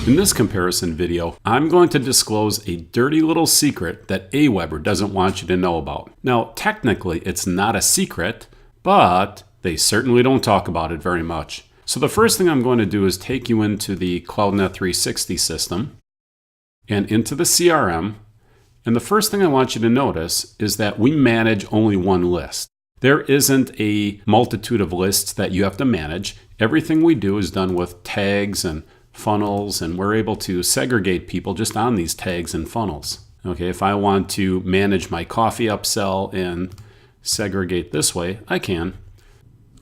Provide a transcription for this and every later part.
In this comparison video, I'm going to disclose a dirty little secret that Aweber doesn't want you to know about. Now, technically, it's not a secret, but they certainly don't talk about it very much. So the first thing I'm going to do is take you into the CloudNet 360 system and into the CRM. And the first thing I want you to notice is that we manage only one list. There isn't a multitude of lists that you have to manage. Everything we do is done with tags and funnels, and we're able to segregate people just on these tags and funnels. Okay, if I want to manage my coffee upsell and segregate this way, I can.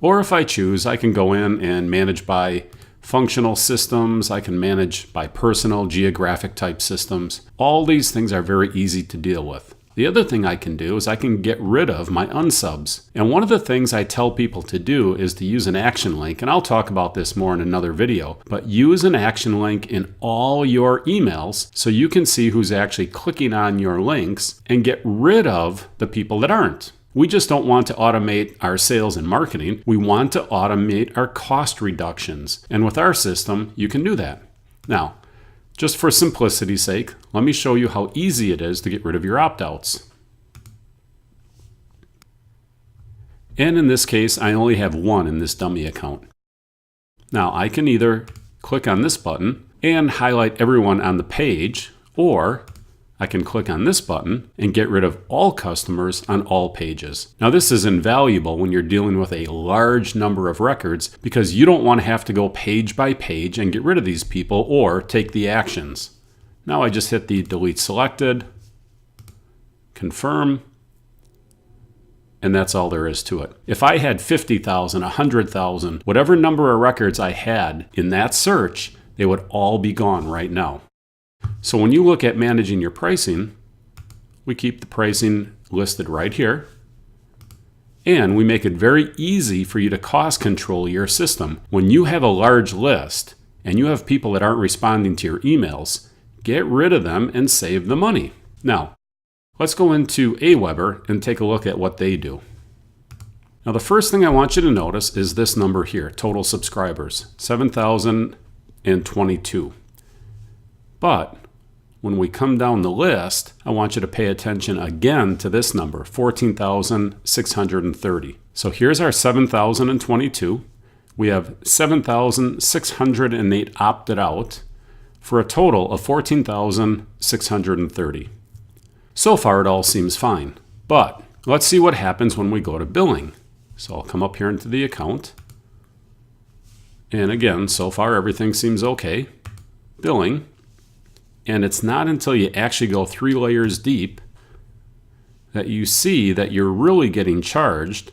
Or if I choose, I can go in and manage by functional systems. I can manage by personal, geographic type systems. All these things are very easy to deal with. The other thing I can do is I can get rid of my unsubs. And one of the things I tell people to do is to use an action link, and I'll talk about this more in another video, but use an action link in all your emails so you can see who's actually clicking on your links and get rid of the people that aren't. We just don't want to automate our sales and marketing. We want to automate our cost reductions. And with our system, you can do that. Now, just for simplicity's sake, let me show you how easy it is to get rid of your opt-outs. And in this case, I only have one in this dummy account. Now, I can either click on this button and highlight everyone on the page, or I can click on this button and get rid of all customers on all pages. Now, this is invaluable when you're dealing with a large number of records because you don't want to have to go page by page and get rid of these people or take the actions. Now I just hit the delete selected, confirm, and that's all there is to it. If I had 50,000, 100,000, whatever number of records I had in that search, they would all be gone right now. So when you look at managing your pricing, we keep the pricing listed right here. And we make it very easy for you to cost control your system. When you have a large list and you have people that aren't responding to your emails, get rid of them and save the money. Now, let's go into Aweber and take a look at what they do. Now, the first thing I want you to notice is this number here, total subscribers, 7,022. But when we come down the list, I want you to pay attention again to this number, 14,630. So here's our 7,022. We have 7,608 opted out for a total of 14,630. So far, it all seems fine. But let's see what happens when we go to billing. So I'll come up here into the account. And again, so far, everything seems okay. Billing. And it's not until you actually go 3 layers deep that you see that you're really getting charged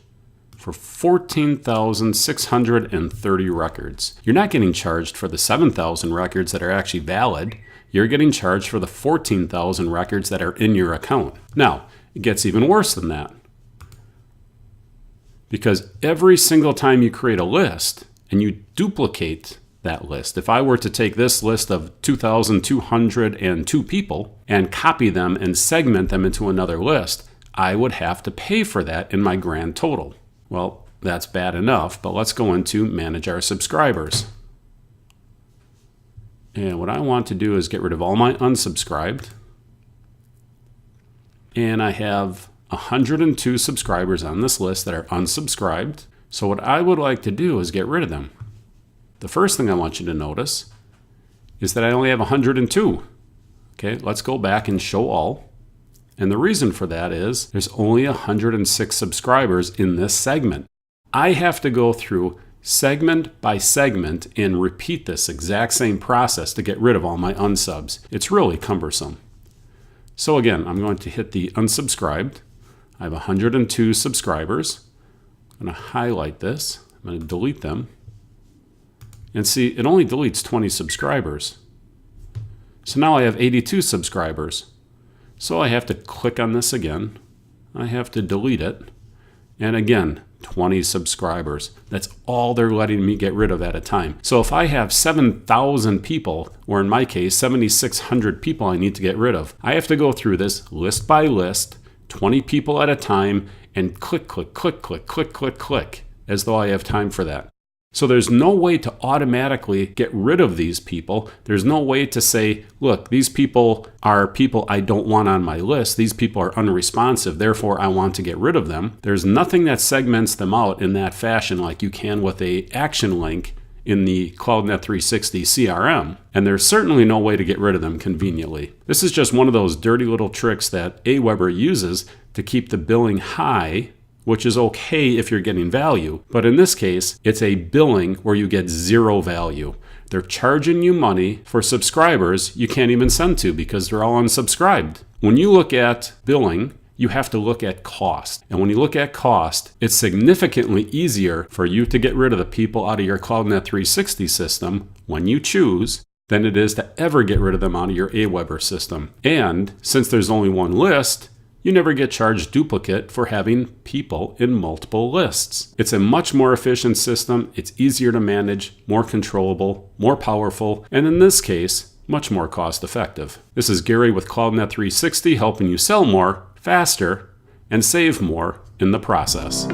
for 14,630 records. You're not getting charged for the 7,000 records that are actually valid. You're getting charged for the 14,000 records that are in your account. Now, it gets even worse than that. Because every single time you create a list and you duplicate that list. If I were to take this list of 2,202 people and copy them and segment them into another list, I would have to pay for that in my grand total. Well, that's bad enough, but let's go into manage our subscribers. And what I want to do is get rid of all my unsubscribed. And I have 102 subscribers on this list that are unsubscribed. So what I would like to do is get rid of them. The first thing I want you to notice is that I only have 102. Okay, let's go back and show all. And the reason for that is there's only 106 subscribers in this segment. I have to go through segment by segment and repeat this exact same process to get rid of all my unsubs. It's really cumbersome. So again, I'm going to hit the unsubscribed. I have 102 subscribers. I'm going to highlight this. I'm going to delete them. And see, it only deletes 20 subscribers. So now I have 82 subscribers. So I have to click on this again. I have to delete it. And again, 20 subscribers. That's all they're letting me get rid of at a time. So if I have 7,000 people, or in my case, 7,600 people I need to get rid of, I have to go through this list by list, 20 people at a time, and click, click, click, click, click, click, click, as though I have time for that. So there's no way to automatically get rid of these people. There's no way to say, look, these people are people I don't want on my list. These people are unresponsive, therefore I want to get rid of them. There's nothing that segments them out in that fashion like you can with a action link in the CloudNet 360 CRM, and there's certainly no way to get rid of them conveniently. This is just one of those dirty little tricks that Aweber uses to keep the billing high, which is okay if you're getting value, but in this case, it's a billing where you get zero value. They're charging you money for subscribers you can't even send to because they're all unsubscribed. When you look at billing, you have to look at cost. And when you look at cost, it's significantly easier for you to get rid of the people out of your CloudNet 360 system when you choose than it is to ever get rid of them out of your Aweber system. And since there's only one list, you never get charged duplicate for having people in multiple lists. It's a much more efficient system. It's easier to manage, more controllable, more powerful, and in this case, much more cost effective. This is Gary with CloudNet 360 helping you sell more, faster, and save more in the process.